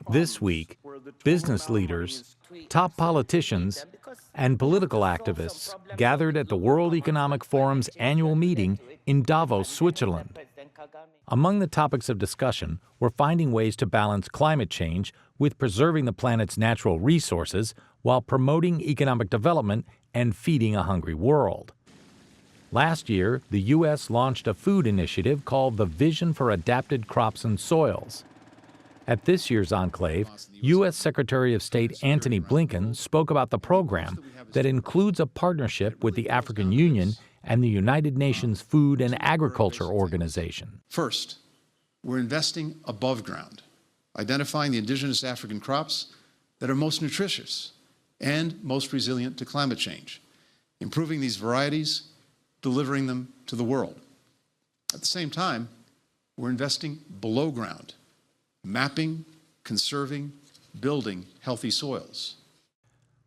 This week, business leaders, top politicians, and political activists gathered at the World Economic Forum's annual meeting in Davos, Switzerland. Among the topics of discussion were finding ways to balance climate change with preserving the planet's natural resources while promoting economic development and feeding a hungry world. Last year, the U.S. launched a food initiative called the Vision for Adapted Crops and Soils. At this year's enclave, U.S. Secretary of State Antony Blinken spoke about the program that includes a partnership with the African Union and the United Nations Food and Agriculture Organization. First, we're investing above ground, identifying the indigenous African crops that are most nutritious and most resilient to climate change, improving these varieties, delivering them to the world. At the same time, we're investing below ground, mapping, conserving, building healthy soils.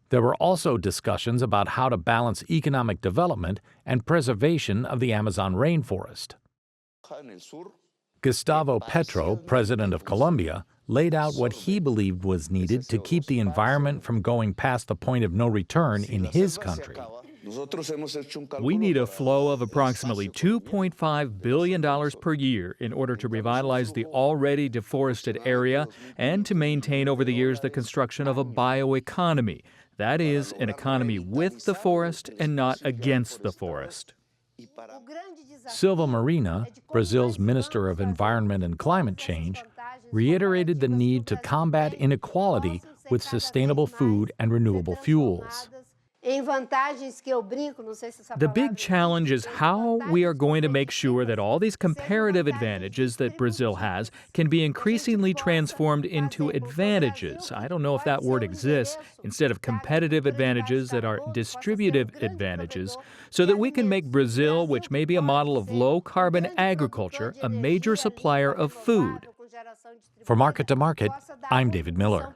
There were also discussions about how to balance economic development and preservation of the Amazon rainforest. Gustavo Petro, president of Colombia, laid out what he believed was needed to keep the environment from going past the point of no return in his country. We need a flow of approximately $2.5 billion per year in order to revitalize the already deforested area and to maintain over the years the construction of a bioeconomy. That is, an economy with the forest and not against the forest. Silva Marina, Brazil's Minister of Environment and Climate Change, reiterated the need to combat inequality with sustainable food and renewable fuels. The big challenge is how we are going to make sure that all these comparative advantages that Brazil has can be increasingly transformed into advantages. I don't know if that word exists, instead of competitive advantages that are distributive advantages, so that we can make Brazil, which may be a model of low-carbon agriculture, a major supplier of food. For Market to Market, I'm David Miller.